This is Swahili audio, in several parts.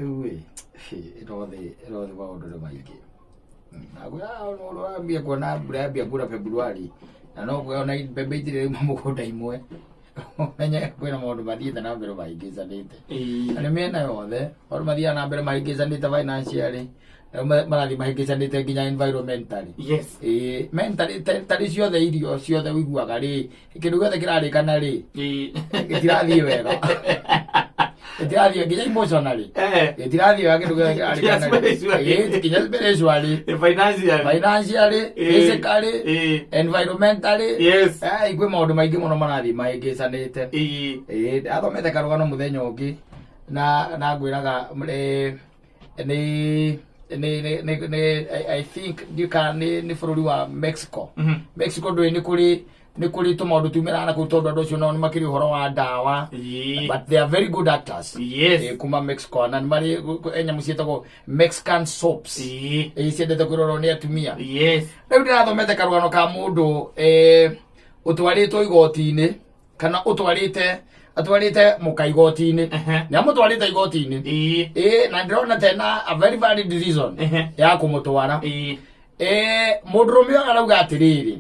Ewe irothe maundu ni maingi naambia kuona mbura yambia kura Februari na no kuona mbembe itire mugunda imwe menye kwina maundu mathiite na mbere maingizanite na ni miena yothe maundu mathiaga na mbere maingizanite financially marathi mahingizanite nginya environmentally mentally tari ciothe irio ciothe wiguaga ri kindu giothe kirarikana ri gitirathii wega gitirathii nginya emotionally gitirathii wega kindu giothe kirarikana ri nginya spiritually financially physically environmentally ikwe maundu maingi muno marathi mahingizanite athomete karugano muthenya ungi na ngwiraga I think ni bururi wa Mexico. Mexico ndui ni kuri to maundu tumira na kutondu andu cio no ni makiri horo wa dawa but they are very good actors kuma Mexico na ni mari enyamu cietagwo Mexican soaps ciendete kwirorwo ni atumia riu ndirathomete karugano ka mundu utwaritwo igoti-ini kana atwarite muka igoti-ini ni amutwarite igoti-ini na ndirona tena a very valid reason ya kumutwara mundurume arauga atiriri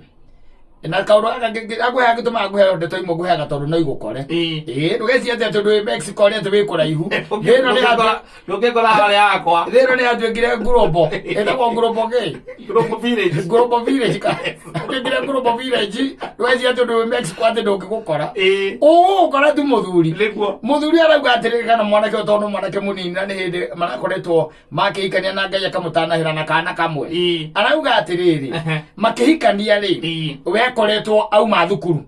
na kaundu agweha gituma agweha ndeto imwe gweha tondu no igukore ndugeci ati tondu Mexico ri ati wi kuraihu thino ni atwa ndukikora hali yakwa thino ni atwikire global etagwo global village ka ndukikire global village ndugeci ati tondu Mexico ati ndukigukora ukora tu muthuri arauga atiriri kana mwanake tondu mwanake munini na ni hindi marakoretwo makihikania na Ngai akamutanahira na kana kamwe arauga atiriri makihikania ri koretwo auma thukuru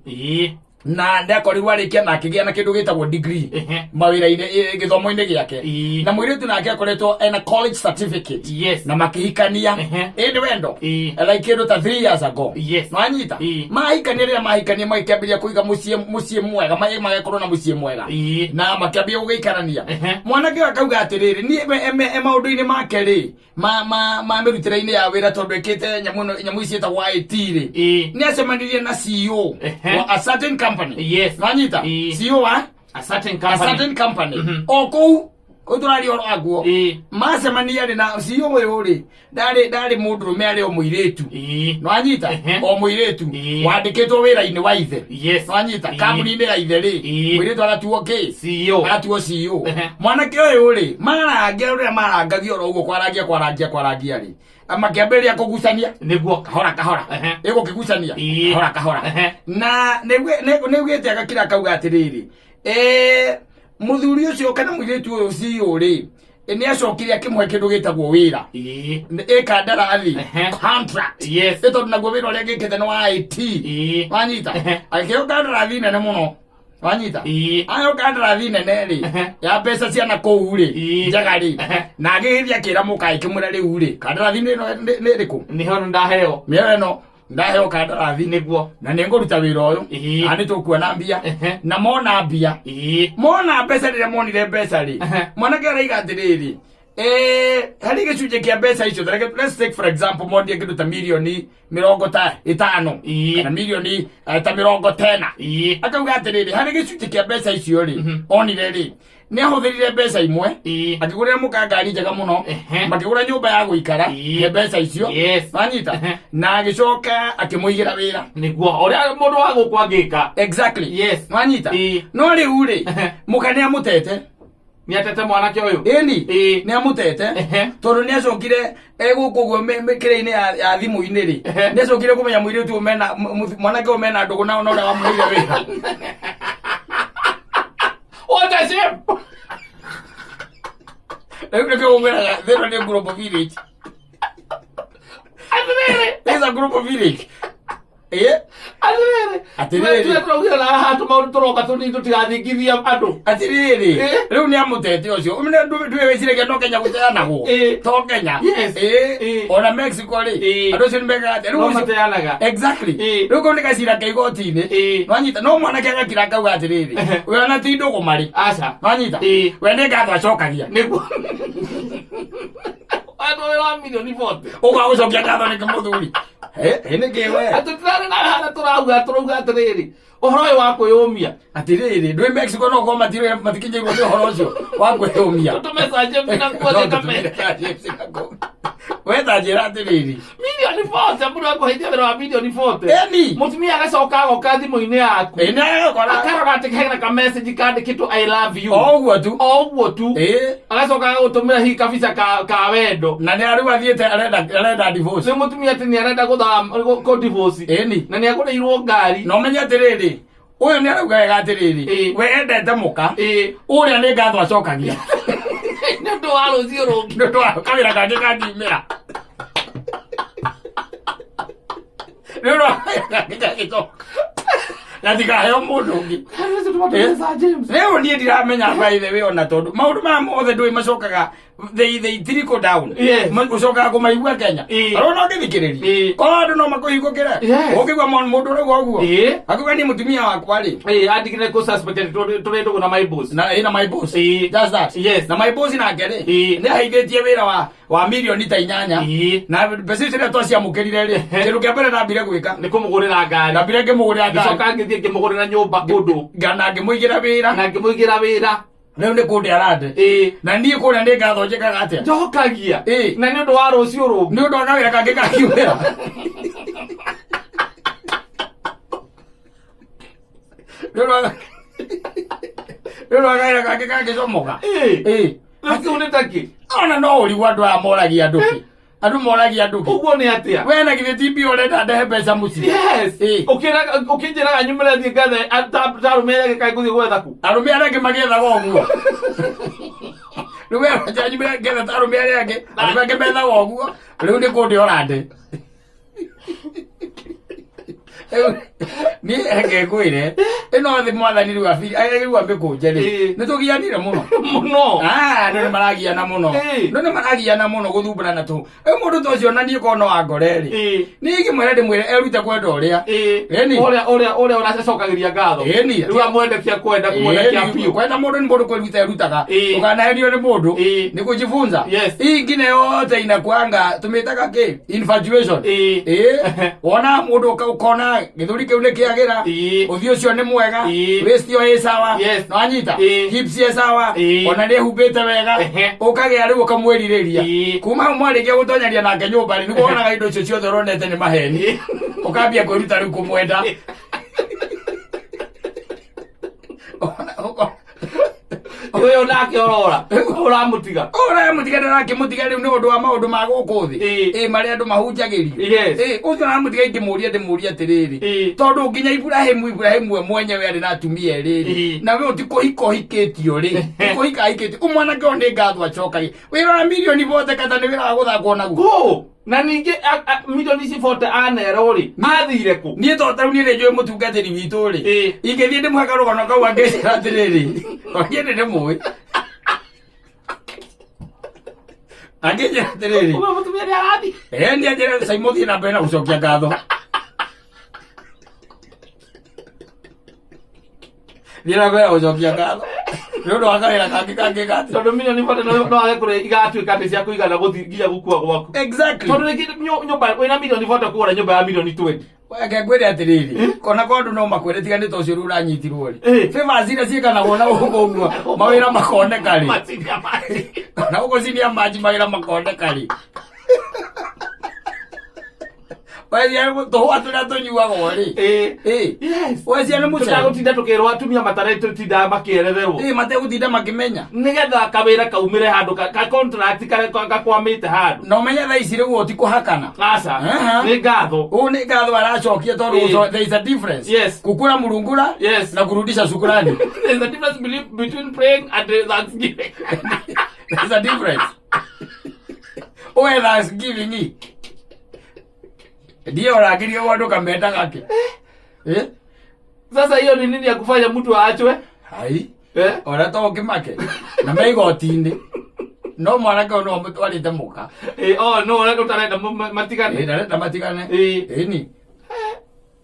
na ndakorirwo arikia na akigia na kindu gitagwo degree mawira-ini githomo-ini giake na mwiritu nake akoretwo ena college certificate na makihikania indi wendo like kindu ta 3 years ago no anyita mahikania magikiambiria kuiga mucii mwega magakorwo na mucii mwega na makiambia gugiikarania mwanake akauga atiriri ni maundu-ini make ri ma mirutira-ini ya wira tondu ikite nyamu ici etagwo IT ri ni acemanirie na CEO wa a certain company Nanyita CEO wa a certain company okou kuturari oro aguo macemania ri na CEO uyu ri ndari mundurume ari o muiretu Nanyita o muiretu wandikitwo wira-ini wa ithe Nanyita kambuni-ini ya ithe ri muiretu aratuo CEO mwanake uyu ri marangagio oro uguo kwarangia ri amakiambiria kugucania niguo kahora ego kigucania kahora na negwete agakira kauga atiriri muthuri ucio kana muiretu uyu CEO ri ni acokire akimwe kindu gitagwo wira kandarathi contract tondu naguo wira uria gikite no wa IT wanyita akio kandarathi nene muno wanyita ayo kandarathi nene ri ya mbeca cia na kou ri njagari na agithia kira mukai kimura riu ri kandarathi ni riku ni hono ndaheo mieno ndaheo kandarathi niguo na ninguruta wira uyu ani tukuona mbia na mona mbia mona mbeca rire monire mbeca ri mwanake araiga atiriri hari gicunje kia mbeca icio let's take for example mondie kindu ta mirioni 50 na mirioni ta 10 akauga atiriri hari gicunje kia mbeca icio ri onire ri ni ahuthirire mbeca imwe akigurira mukangari njega muno makigura nyumba ya guikara ni mbeca icio wanyita na agicoka akimuigira wira niguo uria mundu wa gukwangika exactly wanyita no riu ri mukane amutete ni atete mwanake uyu ni amutete tondu ni acokire gukuguo mikire-ini ya thimu-ini ri ni acokire kumenya muiritu mena mwanake uyu mena ndugu na uria wamuire wira what a shame There are a group of village. There's a group of village. Atiriri tunakuja na hatu maundu turoka tunindo tigathikithia andu atiriri riu ni amutete ucio umene ndwecire no Kenya guteana go to Kenya ona Mexico ri andu cio nimegate riu mateanaga exactly riu ko nikacira ke igoti-ini nwanyita no mwanake agakira kauga atiriri we ona ti ndugu mari aca nwanyita we ni ngatho acokagia niguo andu wa mirioni 40 ugagucokia ngatho ni muthuri ene kewe atutrana na hana turauga atiriri Ohoro wa kwĩyũmia. Atiriri, ndwe Mexico no kwa matikinjirwo ni horo ucio wa kwĩyũmia. Tutumesa James na kuoze kamera. Wetha njĩra atiriri. Mirioni 40 mbura kũhĩtia wĩra wa mirioni 40. Eni. Mũtumia agacoka agoka thimũ-inĩ yaku. Ĩ nagakora. Akarora atĩ hena ka message kandĩkĩtwo I love you. O ũguo tu. Agacoka agũtũmĩra hihi kabisa ka wendo. Na nĩ arĩu athiĩte arenda divorce. Rĩu mũtumia atĩ nĩ arenda gũthaa divorce. Eni. Na nĩ agũrĩirwo ngari. No menye atiriri. Uyu ni arauga wega atiriri. We endete muka. Uria ni ngatho acokagie. Nĩ ũndũ wa rũciũ rũngĩ. Nĩ ũndũ wa kawĩra kangĩ kangiumĩra. Nĩ ũndũ wa kawĩra kangĩ kangĩcoka. Na ndikaheo mũndũ ũngĩ. Rĩu niĩ ndiramenya by the way ona tondũ maũndũ maya mothe ndũĩ macokaga they trickle down. Ũcokaga kũmaigua Kenya. Arona ũngĩthikĩrĩria. Korwo andũ no makũhingũkĩre. Ũngĩigua mũndũ ũrauga ũguo. Akuga ni mũtumia wakwa rĩ. Andikire ko suspected tũrĩ na my boss. Na my boss. Just that. Yes. Na my boss nake rĩ. Nĩ ahingĩtie wĩra wa mirioni ta 8. Na mbeca icio twaciamũkĩrire rĩ. Kĩndũ kĩa mbere ndambire gwĩka. Nĩ kũmũgũrĩra ngari. Ndambire ngĩmũgũrĩra ngari. Gĩcoka ngĩthiĩ ngĩmũgũrĩra nyũmba kũndũ. Na ngĩmũigĩra wĩra. Na ngĩmũigĩra wĩra. Rĩu nĩ kũndĩ arande. Na niĩ kũrĩa nĩ ngatho njĩkaga atĩa. Njokagia. Na nĩ ũndũ wa rũciũ rũngĩ. Nĩ ũndũ wa kawĩra kangĩ kangiumĩra. Nĩ ũndũ wa kawĩra kangĩ kangĩcomoka. Rĩu nĩ takĩ. Ona no ũrigwo andũ aya moragia andũ kĩ. Andũ moragia andũ kĩ. Ũguo nĩ atĩa. We na githĩ ti mbia ũrenda ndehe mbeca mũciĩ. Yes. Ũkĩnjĩraga nyumĩre thiĩ ngathe arũme arĩa angĩ kaĩ ngũthiĩ gwetha ku. Arũme arĩa angĩ magĩethaga ũguo. Rĩu we wanja nyumĩre ngetha arũme arĩa angĩ. Arũme angĩ methaga ũguo. Rĩu nĩ kũndĩ orande. Niĩ ngĩkwĩre ĩno thĩ mwathani rĩu ambĩkũnje rĩ. Nĩ tũgianire mũno. Mũno. Andũ nĩ maragiana mũno. Andũ nĩ maragiana mũno gũthumbũrana tũ. Mũndũ ta ũcio na niĩ korwo no angore rĩ. Niĩ ingĩmwĩra ndĩmwĩre erute kwenda ũrĩa. Ũrĩa ũracokagĩria ngatho. Rĩu amwendekia kwenda kumwendekia biũ. Kwenda mũndũ nĩ mũndũ kwĩruta erutaga. Ndũkanaherio nĩ mũndũ. Nĩ kujifunza. Hii ingine yote inakuanga tumĩtaga kĩ? Infatuation. Wona mũndũ ukona gĩthũri kĩu nĩ kĩagĩra. Ũthiũ ũcio nĩ mwega. Waist ĩyo ĩ sawa. No anyita. Hips ĩ sawa. Ona nĩ humbĩte wega. Ũkagĩa rĩu ũkamwĩrirĩria. Kuma hau mwarĩkia gũtonyaria nake nyũmba rĩ nĩguo wonaga indo icio ciothe ũronete nĩ maheni. Ũkambia kwĩruta rĩu kũmwenda. Ũyũ nake ũramũtiga. Ũramũtiga ndarakĩmũtiga rĩu nĩ ũndũ wa maũndũ ma gũkũ thĩ. Marĩa andũ mahunjagĩrio. Ũcio aramũtiga ndĩmũũrie atĩrĩrĩ. Tondũ nginya Ibrahimu we mwenyewe arĩ na atumia erĩ. Na we ũtikũhika ũhikĩtio rĩ. Tikũhika ahikĩtio. Ũmwanake ũyũ nĩ ngatho acokagie. Wĩra wa mirioni 40 Katta nĩ wĩra wa gũthakwo naguo. Na ningĩ mirioni ici 40 anerwo rĩ. Athire kũ? Niĩ to tarũ niĩ nĩ njũĩ mũtungatĩri witũ rĩ. Ingĩthiĩ ndĩmũhe karũgano kau angĩcĩra atĩrĩrĩ. Niĩ nĩ ndĩmũĩ. Angĩnjĩra atĩrĩrĩ. Ũguo mũtumia nĩ arathiĩ. Nĩ anjĩra Mansaimo thiĩ na mbere na gũcokia ngatho. Thiĩ na mbere na gũcokia ngatho. Nĩ ũndũ wa kawĩra kangĩ gatĩ. Tondũ mirioni 40 no age kũrĩa igatuĩka atĩ cia kũigana gũthiĩ nginya gũkua gwaku. Exactly. Tondũ rĩngĩ nyũmba wĩna mirioni 40 kũgũra nyũmba ya mirioni 20. Weke ngwĩre atĩrĩrĩ. Kona kwa andũ no makwĩre tiga nĩ ta ũcio rĩu ũranyitirwo rĩ. Favors iria ciĩkanagwo na ũguo mawĩra makoneka rĩ. Na ũgũcinia manji mawĩra makoneka rĩ. Wazia tũhũa tũrĩa tũnyuagwo rĩ. Wazia nĩ mũcere. Tũtagũtinda tũkĩrwo atumia matarĩ tũtinda makĩeretherwo. Mategũtinda makĩmenya. Nĩgetha kawĩra kaumĩre handũ ka contract gakwamĩte handũ. Na ũmenye thaa ici rĩu ũtikũhakana. Aca. Nĩ ngatho. Ũũ nĩ ngatho aracokia tondũ there is a difference. Yes. Kukula murungura na kurudisha shukrani. There is a difference between praying and thanksgiving. There is a difference. Oe thanksgiving. Ndiye oragirio wandu kamenda gake. Sasa hiyo ni nini ya kufanya mtu aachwe? Hai. Ora to kimake. Na maigoti-ini. No mwanake no mutwarite muka. No ora utarenda matigane. Ndarenda matigane. Ni.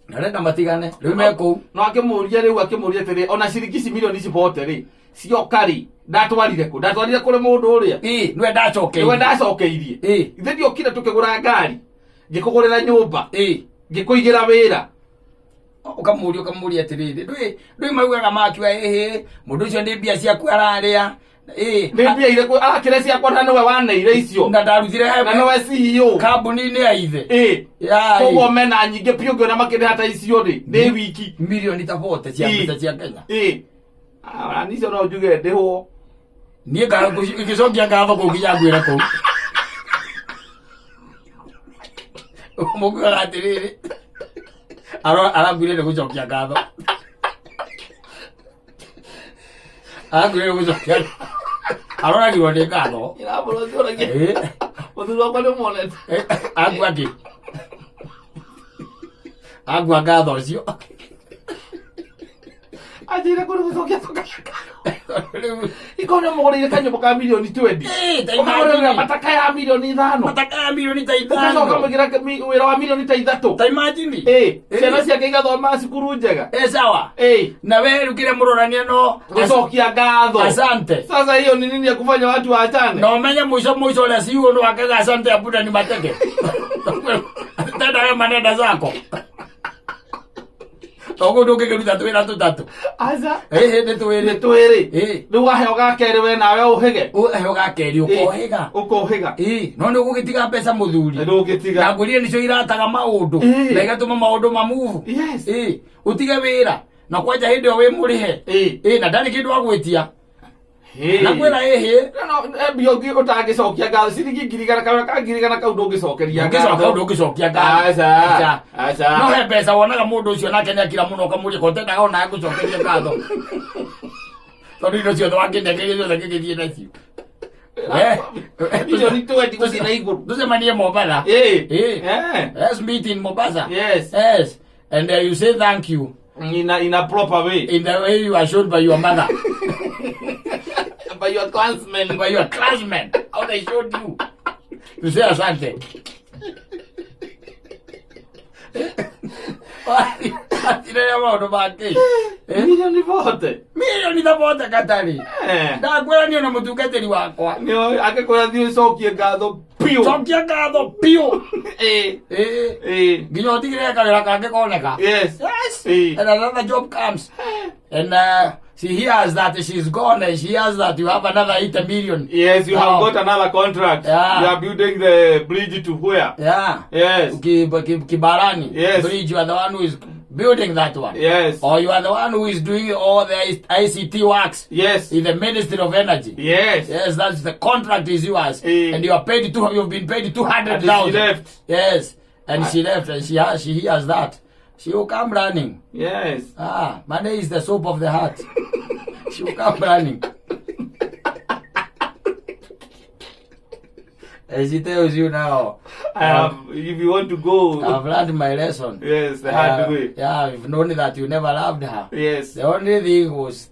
Ndarenda matigane. Riu meko. No akĩmũria rĩu akĩmũria atĩrĩ ona ciringi mirioni ici 40 rĩ. Ciokari. Ndatwarire kũ? Ndatwarire kũrĩ mũndũ ũrĩa. Nĩwe ndacokeirie. Nĩwe ndacokeirie. Ithe ndiokire tũkĩgũra ngari. Ngĩkũgũrĩra nyũmba. Ngĩkũigĩra wĩra. ukamuria atiriri ndui maugaga makiwa mundu ucio ndi mbia ciaku araria ndi mbia ile ko akire ciakwa na niwe waneire icio na ndarutire na niwe CEO kambuni-ini ya ithe koguo mena nyingĩ piũ ngĩona makĩrĩ hata icio rĩ ndĩ wiki mirioni ta 40 cia mbeca cia Kenya nicio no njuge ndĩhwo niĩ ngĩcokia ngatho kũu nginya ngwĩre kũu mũkuaga atĩrĩrĩ arangwire nĩ gũcokia ngatho arangwire nĩ gũcokia aroragirwo nĩ ngatho mũthuri wakwa nĩ muonete angua ngatho ũcio ajira kuri gucokia ikona mũgũrĩire kanyũmba ka mirioni 20 ũkagũrĩra mataka ya mirioni 5 mataka ya mirioni ta 5 ũgacoka mũgĩra wĩra wa mirioni ta 3 ta imagine ciana ciake igathoma cukuru njega sawa na wewe rukire mũrorania no gucokia ngatho asante sasa hiyo ni nini ya kufanya watu waachane na umenye mwisho ule siuo ndo akaga asante abuda ni mateke tenda wewe manenda zako Togo ndoke keruta twira tutatu. Aza. Nĩ twĩrĩ. Rĩu waheo gakeri we nawe ũhĩge. Ũheo gakeri ũkohĩga. Ũkohĩga. No nĩ ũgũgĩtiga mbeca mũthuri. Ndũgĩtiga. Na ngũrie nĩcio irataga maũndũ. Na igatũma maũndũ mamuvu. Yes. Ũtige wĩra. Na kwanja hĩndĩ ĩyo wĩ mũrĩhe. Na ndarĩ kĩndũ agwĩtia. Na kwĩra no biogi ũtangĩcokia ngatho ciringi ngirigana kau ndũngĩcokeria ngatho no he mbeca wonaga mũndũ ũcio nake nĩakira mũno ũkamũria kontendaga ona gũcokeria ngatho tondũ indo ciothe wakĩndekeria ciothe ngĩgĩthiĩ nacio tucemanie Mombasa. Let's meet in Mombasa. Yes. And you say thank you in a proper way, in the way you are shown by your mother. By your classmen, how they showed you. You say asante. Mirioni 40. Mirioni 40 Katari. Ndakwĩra niĩ na mũtungatĩri wakwa. Nĩo agĩkwĩra thiĩ cokie ngatho piũ. Cokia ngatho piũ. Nginya ũtigĩrĩre kawĩra kangĩ koneka. Yes. And another job comes. And she hears that she's gone and she hears that you have another 80 million. Yes, you have got another contract. Yeah. You are building the bridge to where? Yeah. Yes. Kibarani. Yes. Bridge, you are the one who is building that one. Yes. Or you are the one who is doing all the ICT works. Yes. In the Ministry of Energy. Yes. Yes, that's the contract is yours. And you are paid you've been paid 200,000. And she left. Yes. And she left and she hears that. She will come running. Yes. Money is the soap of the heart. She will come running. And she tells you now, if you want to go, I've learned my lesson. Yes, the hard way. Yeah, you've known that you never loved her. Yes. The only thing was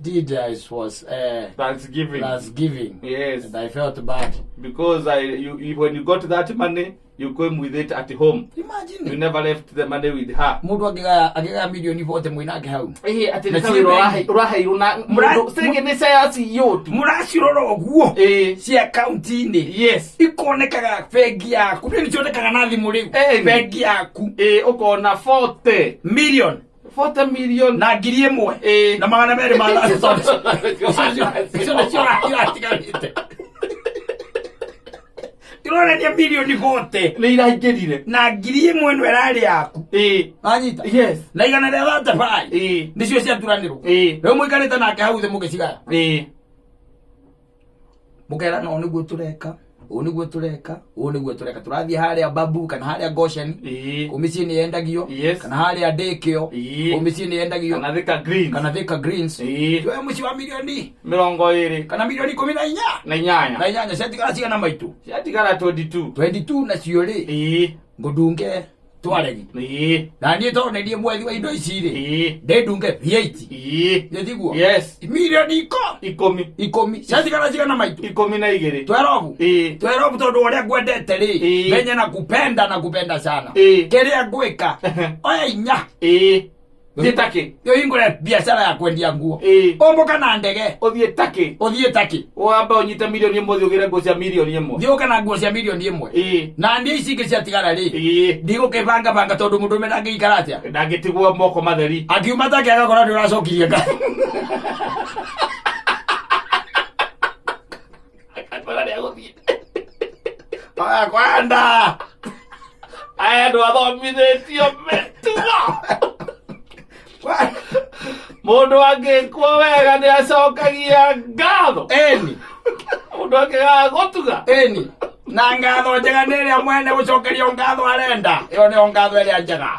Thanksgiving. Yes. And I felt bad. Because when you got that money, you came with it at home. Imagine. You never left the money with her. Mundu agega milioni 40 Mwanake hau. Ati uraheirwo na mundu senge ni saya yotu. Muracirora oguo. Si account-ini. Yes. Ikonekaga bengi yaku. Ni cionekaga na thimu riu. Bengi yaku. Ukona 40 million. 40 million na ngiri ĩmwe na magana merĩ ma itigarĩte irorania milioni 40 nĩ iraingĩrire na ngiri ĩmwe no ĩrarĩ yaku anyita yes na igana rĩa 35 nĩcio ciaturanĩrwo rĩu mũikarĩte nake hau thĩ mũgĩcigaya mũkera no nĩguo tũreka ũũ nĩguo tũreka tũrathiĩ harĩa Babu kana harĩa Goshen umĩciĩ nĩ yendagio kana harĩa Ndĩkĩo umĩciĩ nĩ yendagio kana Thika Greens tuoe mũciĩ wa milioni 20 kana milioni 18 ciatigara cigana maitũ ciatigara 22 nacio rĩ ngũndunge twaregi na niĩ tondũ nĩ ndiĩ mwethi wa indo ici rĩ ndĩndunge VAT nĩtiguo milioni 10 ciatigara cigana maitũ 12 12 tondũ ũrĩa ngwendete rĩ menye na kupenda sana kĩrĩa ngwĩka oya 4 thiĩ Taki yo ingore biashara ya kwendia nguo omboka na ndege ũthiĩ Taki wambe ũnyite mirioni 1 ũgĩre nguo cia mirioni 1 thiũka na nguo cia mirioni 1 na ndia ici ingĩ ciatigara rĩ ndigũkĩbanga tondũ mũndũ ũrũme ndangĩikara atĩa ndangĩtigwo moko matheri akiuma Taki agakora nĩ ũracokirie ngai kwenda aya andũ athomithĩtio mĩtugo mũndũ angĩkwo wega nĩ acokagia ngatho mũndũ angĩgaga gũtuga na ngatho njega nĩ ĩrĩa mwene gũcokerio ngatho arenda ĩyo nĩyo ngatho ĩrĩa njega